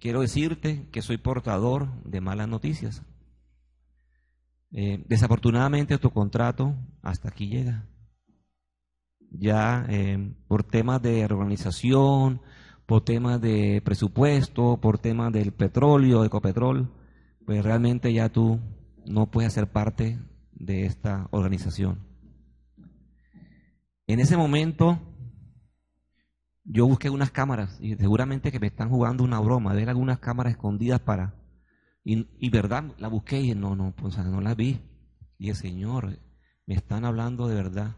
quiero decirte que soy portador de malas noticias. Desafortunadamente tu contrato hasta aquí llega. Ya por temas de reorganización, por temas de presupuesto, por temas del petróleo, Ecopetrol, pues realmente ya tú no puedes ser parte de esta organización. En ese momento yo busqué unas cámaras y seguramente que me están jugando una broma, ver algunas cámaras escondidas para... Y verdad, la busqué y no las vi. Y el Señor, me están hablando de verdad.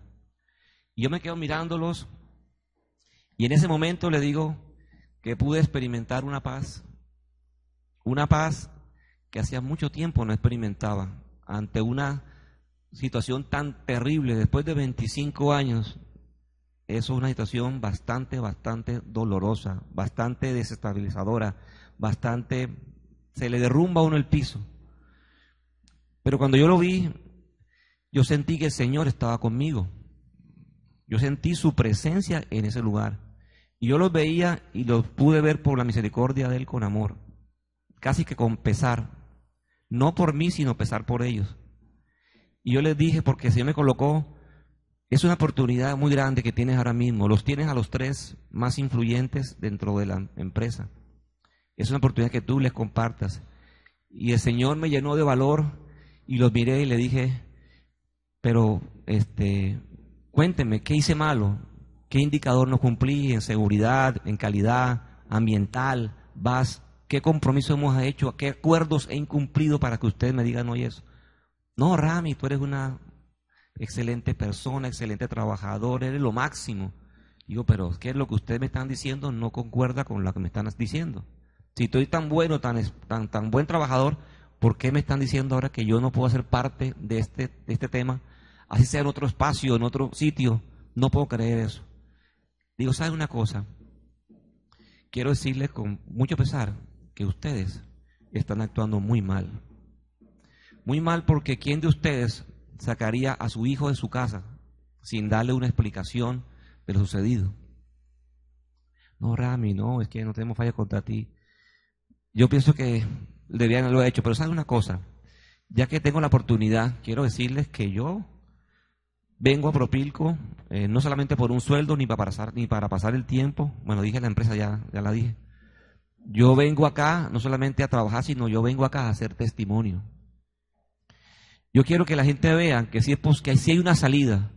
Y yo me quedo mirándolos y en ese momento le digo que pude experimentar una paz que hacía mucho tiempo no experimentaba ante una situación tan terrible. Después de 25 años, eso es una situación bastante dolorosa, bastante desestabilizadora, se le derrumba a uno el piso. Pero cuando yo lo vi, yo sentí que el Señor estaba conmigo. Yo sentí su presencia en ese lugar. Y yo los veía y los pude ver por la misericordia de Él con amor. Casi que con pesar. No por mí, sino pesar por ellos. Y yo les dije, porque el Señor me colocó, es una oportunidad muy grande que tienes ahora mismo. Los tienes a los 3 más influyentes dentro de la empresa. Es una oportunidad que tú les compartas. Y el Señor me llenó de valor y los miré y le dije, pero cuéntenme, ¿qué hice malo? ¿Qué indicador no cumplí en seguridad, en calidad, ambiental, VAS? ¿Qué compromiso hemos hecho? ¿Qué acuerdos he incumplido para que ustedes me digan hoy eso? No, Rami, tú eres una excelente persona, excelente trabajador, eres lo máximo. Digo, pero ¿qué es lo que ustedes me están diciendo? No concuerda con lo que me están diciendo. Si estoy tan bueno, tan buen trabajador, ¿por qué me están diciendo ahora que yo no puedo ser parte de este tema? Así sea en otro espacio, en otro sitio, no puedo creer eso. Digo, ¿sabe una cosa? Quiero decirles con mucho pesar que ustedes están actuando muy mal. Muy mal, porque ¿quién de ustedes sacaría a su hijo de su casa sin darle una explicación de lo sucedido? No, Rami, no, es que no tenemos falla contra ti. Yo pienso que debían haberlo hecho, pero ¿sabe una cosa? Ya que tengo la oportunidad, quiero decirles que yo vengo a Propilco no solamente por un sueldo ni para pasar el tiempo. Bueno, dije la empresa, ya la dije. Yo vengo acá no solamente a trabajar, sino yo vengo acá a hacer testimonio. Yo quiero que la gente vea que sí hay una salida.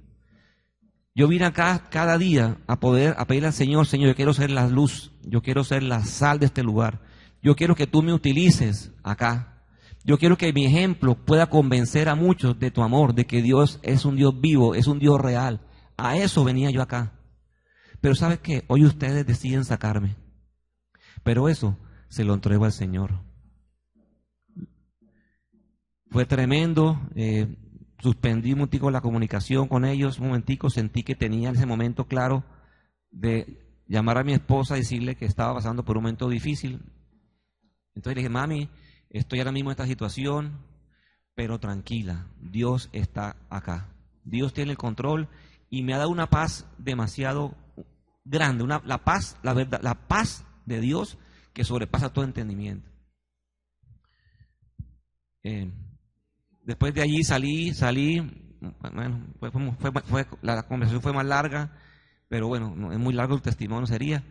Yo vine acá cada día a pedirle al Señor, Señor, yo quiero ser la luz, yo quiero ser la sal de este lugar. Yo quiero que tú me utilices acá. Yo quiero que mi ejemplo pueda convencer a muchos de tu amor, de que Dios es un Dios vivo, es un Dios real. A eso venía yo acá. Pero ¿sabes qué? Hoy ustedes deciden sacarme. Pero eso se lo entrego al Señor. Fue tremendo. Suspendí un momentico la comunicación con ellos. Un momentico sentí que tenía en ese momento claro de llamar a mi esposa y decirle que estaba pasando por un momento difícil. Entonces le dije, mami, estoy ahora mismo en esta situación, pero tranquila, Dios está acá. Dios tiene el control y me ha dado una paz demasiado grande, la paz de Dios que sobrepasa todo entendimiento. Después de allí salí, bueno, la conversación fue más larga, pero bueno, no es muy largo el testimonio sería.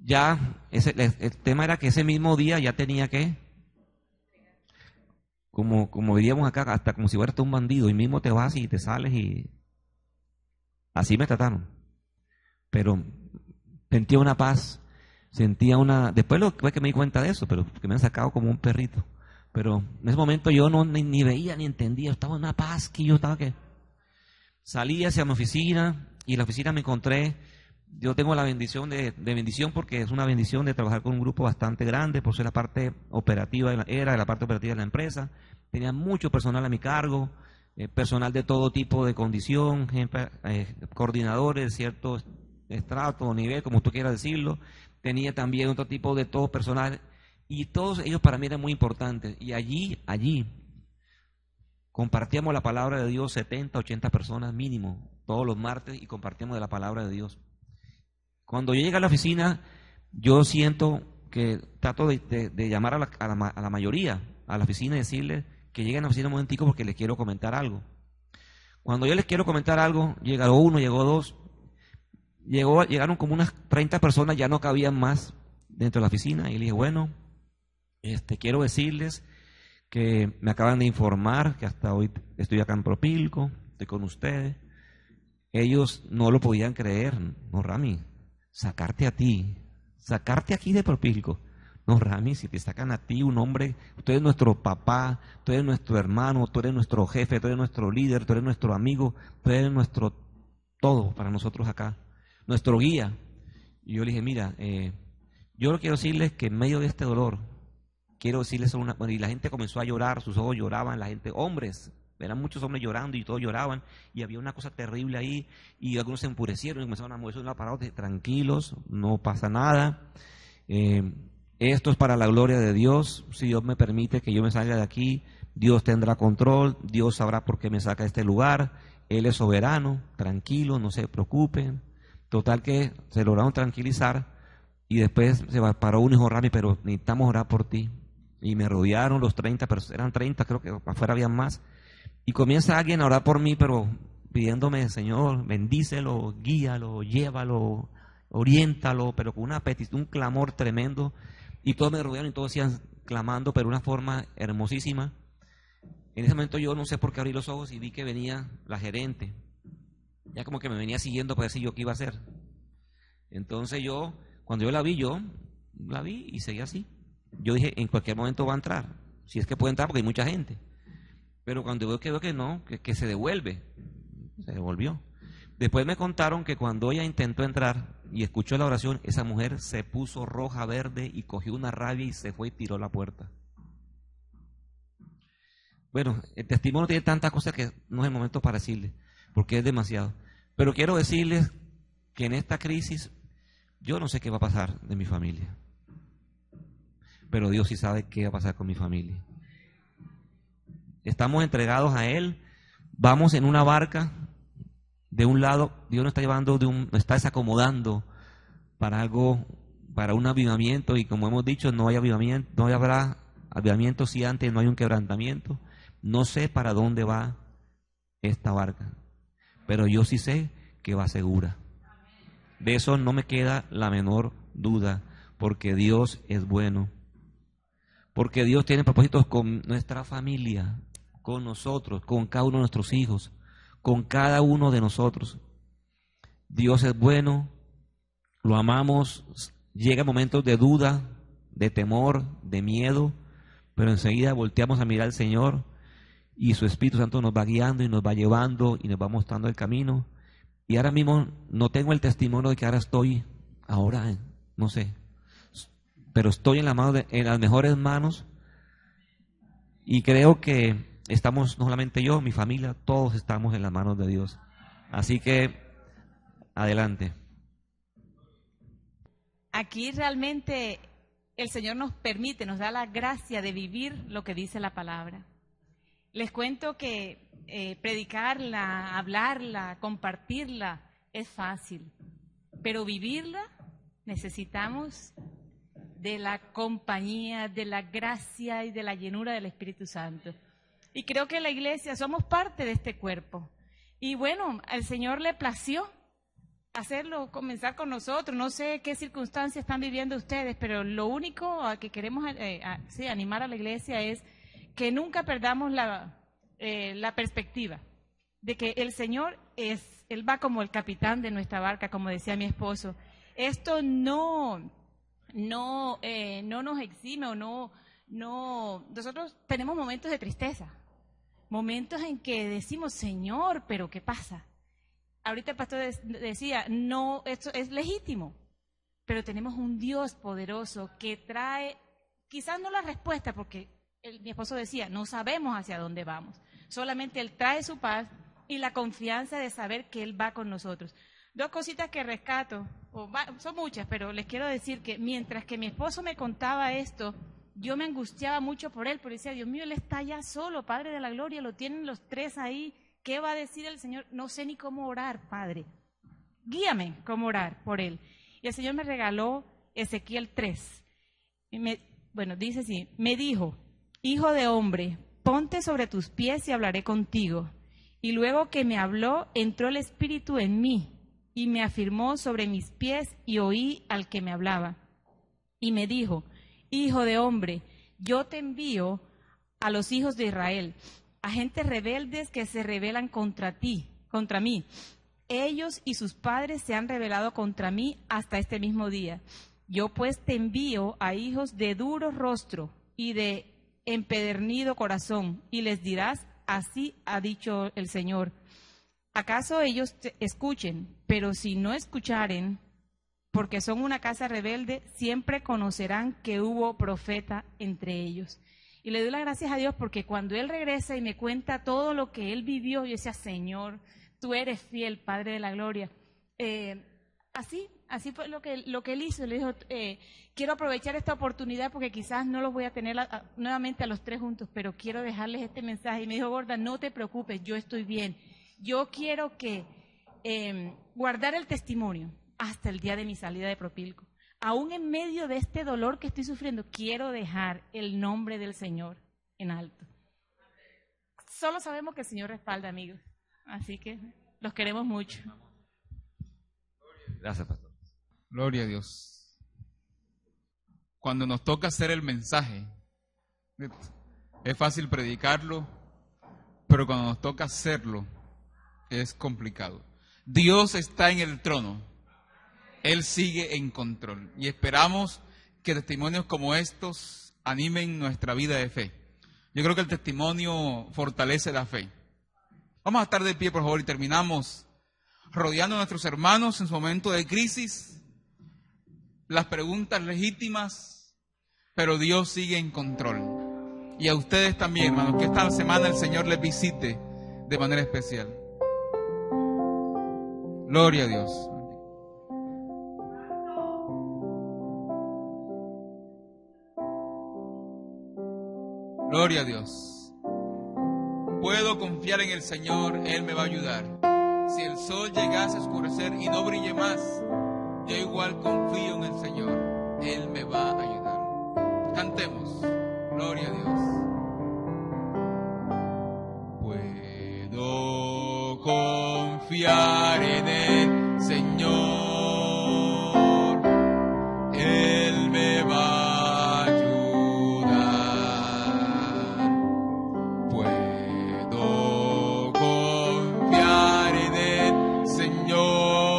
Ya el tema era que ese mismo día ya tenía que como diríamos acá, hasta como si fueras un bandido, y mismo te vas y te sales, y así me trataron. Pero sentía una paz, después que me di cuenta de eso, pero que me han sacado como un perrito. Pero en ese momento yo ni veía ni entendía, estaba en una paz que yo estaba que... Salí hacia mi oficina, y en la oficina me encontré, yo tengo la bendición de bendición, porque es una bendición de trabajar con un grupo bastante grande, por ser la parte operativa, era de la parte operativa de la empresa. Tenía mucho personal a mi cargo, personal de todo tipo de condición, coordinadores de cierto estrato o nivel, como tú quieras decirlo. Tenía también otro tipo de todo personal, y todos ellos para mí eran muy importantes. Y allí compartíamos la palabra de Dios, 70, 80 personas mínimo, todos los martes, y compartíamos de la palabra de Dios. Cuando yo llegué a la oficina, yo siento que trato de llamar a la mayoría a la oficina y decirles que lleguen a la oficina un momentico porque les quiero comentar algo. Cuando yo les quiero comentar algo, llegó uno, llegó dos, llegaron como unas 30 personas, ya no cabían más dentro de la oficina, y le dije, bueno, quiero decirles que me acaban de informar que hasta hoy estoy acá en Propilco, estoy con ustedes. Ellos no lo podían creer. No, Rami, sacarte aquí de Propilco. No, Rami, si te sacan a ti, un hombre, tú eres nuestro papá, tú eres nuestro hermano, tú eres nuestro jefe, tú eres nuestro líder, tú eres nuestro amigo, tú eres nuestro todo para nosotros acá, nuestro guía. Y yo le dije, mira, yo quiero decirles que en medio de este dolor, quiero decirles y la gente comenzó a llorar, sus ojos lloraban, la gente, hombres, eran muchos hombres llorando y todos lloraban, y había una cosa terrible ahí, y algunos se enfurecieron y comenzaron a moverse de un lado para otro. Tranquilos, no pasa nada, esto es para la gloria de Dios. Si Dios me permite que yo me salga de aquí, Dios tendrá control, Dios sabrá por qué me saca de este lugar, Él es soberano, tranquilo, no se preocupen. Total que se lograron tranquilizar, y después se paró uno y dijo, Rami, pero necesitamos orar por ti. Y me rodearon los 30, pero eran 30, creo que afuera habían más. Y comienza alguien a orar por mí, pero pidiéndome, Señor, bendícelo, guíalo, llévalo, oriéntalo, pero con una petición, un clamor tremendo. Y todos me rodearon y todos decían, clamando, pero de una forma hermosísima. En ese momento yo no sé por qué abrí los ojos y vi que venía la gerente. Ya como que me venía siguiendo para decir yo qué iba a hacer. Entonces cuando yo la vi y seguía así. Yo dije, en cualquier momento va a entrar, si es que puede entrar porque hay mucha gente. Pero cuando veo que no, que se devolvió. Después me contaron que cuando ella intentó entrar y escuchó la oración, esa mujer se puso roja, verde, y cogió una rabia y se fue y tiró la puerta. Bueno, el testimonio tiene tantas cosas que no es el momento para decirle, porque es demasiado. Pero quiero decirles que en esta crisis yo no sé qué va a pasar de mi familia. Pero Dios sí sabe qué va a pasar con mi familia. Estamos entregados a Él, vamos en una barca, de un lado, Dios nos está llevando, nos está desacomodando para algo, para un avivamiento, y como hemos dicho, no hay avivamiento, no habrá avivamiento si antes no hay un quebrantamiento. No sé para dónde va esta barca, pero yo sí sé que va segura. De eso no me queda la menor duda, porque Dios es bueno. Porque Dios tiene propósitos con nuestra familia, con nosotros, con cada uno de nuestros hijos, con cada uno de nosotros. Dios es bueno, lo amamos, llega momentos de duda, de temor, de miedo, pero enseguida volteamos a mirar al Señor y su Espíritu Santo nos va guiando y nos va llevando y nos va mostrando el camino. Y ahora mismo no tengo el testimonio de que no sé, pero estoy en las mejores manos, y creo que estamos, no solamente yo, mi familia, todos estamos en las manos de Dios. Así que, adelante. Aquí realmente el Señor nos da la gracia de vivir lo que dice la palabra. Les cuento que predicarla, hablarla, compartirla es fácil, pero vivirla necesitamos de la compañía, de la gracia y de la llenura del Espíritu Santo. Y creo que la iglesia somos parte de este cuerpo. Y bueno, al Señor le plació hacerlo, comenzar con nosotros. No sé qué circunstancias están viviendo ustedes, pero lo único a que queremos animar a la iglesia es que nunca perdamos la perspectiva de que el Señor Él va como el capitán de nuestra barca, como decía mi esposo. Esto no nos exime o no, nosotros tenemos momentos de tristeza, momentos en que decimos, Señor, pero ¿qué pasa? Ahorita el pastor decía, no, esto es legítimo, pero tenemos un Dios poderoso que trae, quizás no la respuesta, porque mi esposo decía, no sabemos hacia dónde vamos, solamente Él trae su paz y la confianza de saber que Él va con nosotros. Dos cositas que rescato, son muchas, pero les quiero decir que mientras que mi esposo me contaba esto, yo me angustiaba mucho por él, porque decía, Dios mío, él está ya solo, Padre de la Gloria, lo tienen los tres ahí, ¿qué va a decir el Señor? No sé ni cómo orar, Padre. Guíame cómo orar por él. Y el Señor me regaló Ezequiel 3. Dice así, me dijo, hijo de hombre, ponte sobre tus pies y hablaré contigo. Y luego que me habló, entró el Espíritu en mí y me afirmó sobre mis pies y oí al que me hablaba. Y me dijo, hijo de hombre, yo te envío a los hijos de Israel, a gentes rebeldes que se rebelan contra mí. Ellos y sus padres se han rebelado contra mí hasta este mismo día. Yo pues te envío a hijos de duro rostro y de empedernido corazón, y les dirás, así ha dicho el Señor. ¿Acaso ellos te escuchen? Pero si no escucharen, porque son una casa rebelde, siempre conocerán que hubo profeta entre ellos. Y le doy las gracias a Dios porque cuando Él regresa y me cuenta todo lo que Él vivió, yo decía, Señor, Tú eres fiel, Padre de la Gloria. Así fue lo que Él hizo. Le dijo, quiero aprovechar esta oportunidad porque quizás no los voy a tener nuevamente a los tres juntos, pero quiero dejarles este mensaje. Y me dijo, Gorda, no te preocupes, yo estoy bien. Yo quiero que guardar el testimonio hasta el día de mi salida de Propilco. Aún en medio de este dolor que estoy sufriendo, quiero dejar el nombre del Señor en alto. Solo sabemos que el Señor respalda, amigos. Así que los queremos mucho. Gracias, pastor. Gloria a Dios. Cuando nos toca hacer el mensaje, es fácil predicarlo, pero cuando nos toca hacerlo, es complicado. Dios está en el trono. Él sigue en control. Y esperamos que testimonios como estos animen nuestra vida de fe. Yo creo que el testimonio fortalece la fe. Vamos a estar de pie, por favor, y terminamos rodeando a nuestros hermanos en su momento de crisis. Las preguntas legítimas, pero Dios sigue en control. Y a ustedes también, hermanos, que esta semana el Señor les visite de manera especial. Gloria a Dios. Gloria a Dios. Puedo confiar en el Señor, Él me va a ayudar. Si el sol llegase a oscurecer y no brille más, yo igual confío en el Señor, Él me va a ayudar. Cantemos, gloria a Dios. Puedo confiar en el Señor, Él me va a ayudar. Puedo confiar en el Señor,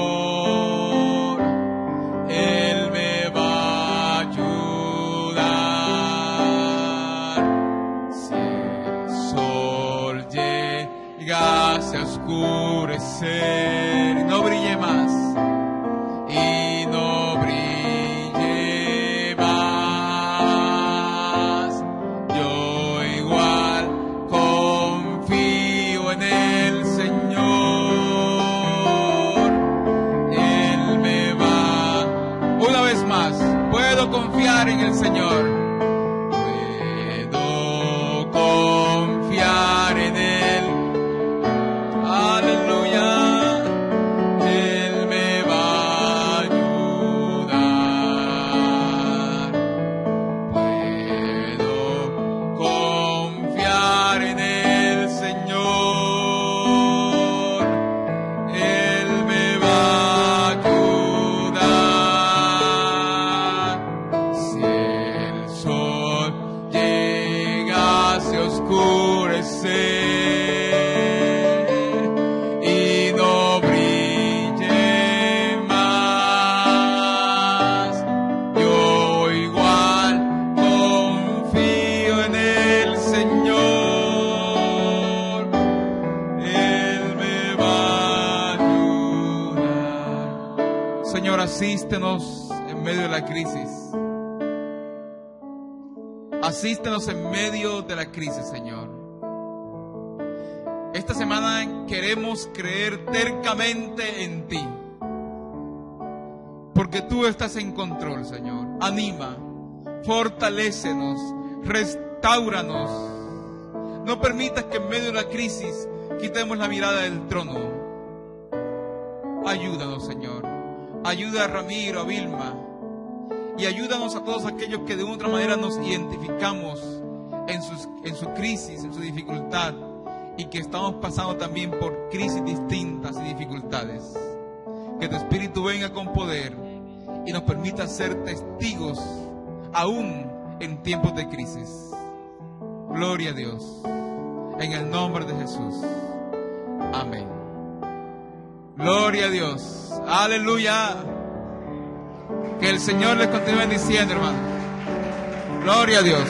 Él me va a ayudar. Si el sol llegase a oscurecer, no brille más, y no brille más, yo igual confío en el Señor, Él me va. Una vez más, puedo confiar en el Señor. Puedo confiar en Él. Aleluya. Él me va a ayudar. Puedo confiar en el Señor. Él me va a ayudar. Si el y no brille más. Yo igual confío en el Señor, Él me va a ayudar. Señor, asístenos en medio de la crisis. Asístenos en medio de la crisis, Señor. Esta semana queremos creer tercamente en ti, porque tú estás en control, Señor. Anima, fortalécenos, restáuranos. No permitas que en medio de la crisis quitemos la mirada del trono. Ayúdanos, Señor. Ayuda a Ramiro, a Vilma. Y ayúdanos a todos aquellos que de otra manera nos identificamos en su crisis, en su dificultad, y que estamos pasando también por crisis distintas y dificultades. Que tu Espíritu venga con poder y nos permita ser testigos aún en tiempos de crisis. Gloria a Dios. En el nombre de Jesús. Amén. Gloria a Dios. Aleluya. Que el Señor les continúe bendiciendo, hermano. Gloria a Dios.